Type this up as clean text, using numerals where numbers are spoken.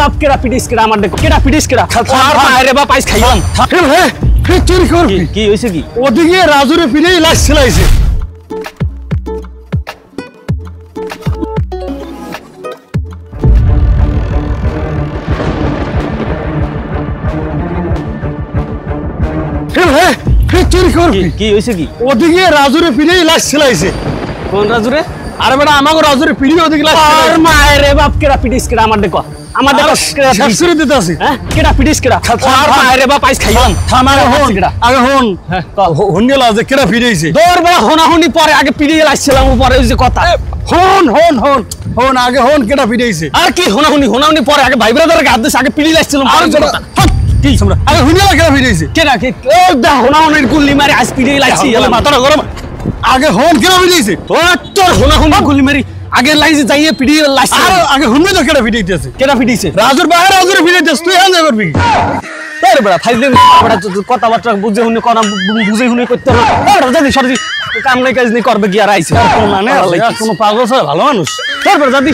বাপ কেডা পিটিস কেডা আমার দেখো কেডা পিটিস কেডা আর মায়ের বাপ আইস খাইলাম চুরি কর কি হইছে কি ওদিকে রাজুরে পিড়েই লাশ ছিলাইছে চুরি কর কি হইছে কি ওদিকে রাজুরে পিড়েই লাশ ছিলাইছে কোন রাজুরে আরে বেটা আমাকে রাজুরে পিড়ি ওদিকে লাশ আর মায়ের বাপ কেডা পিটিস কেডা আমার দেখো আমার দেখো শেষ করে দিতে আছে হ্যাঁ কেডা পিটিস কেডা আর মায়ের বাপ আইস খাইলাম আগে হন আগে হন হ্যাঁ হন গেল যে কেডা ফিরেছে দৌড় বড় হোনাহুনি পরে আগে পিড়িয়ে লাইছিলাম পরে ওই যে কথা হন হন হন হন আগে হন কেডা ফিরেছে আর কি হোনাহুনি পরে আগে ভাই ব্রাদারকে হাত দিয়ে আগে পিড়িয়ে লাইছিলাম আর কি আমরা আগে হুনিয়া কেডা ফিরেছে কেডা কে ও দা হোনাহুনির গুলি মারি আইস পিড়িয়ে লাইছি মাথাটা গরম আগে হন কেডা ফিরেছে তোর হোনাহুনি গুলি মারি আগে লাইছে যাইয়ে পিড়িয়ে লাইছি আর আগে হুনি তো কেডা ফিরেছে কেডা পিড়িয়েছে রাজুর বাইরে রাজুরে ফিরেছে তুই হান যাবে করবি আরে বড়া ফাইলে বড়া কথাবার্তা বুঝে হুনে করা বুঝে হুনে করতে না বড়া জানি সরজি কাম নাই কাজ নেই করবে কি আর আইছে মানে কোনো পাগল ভালো মানুষ তোর বড়া জানি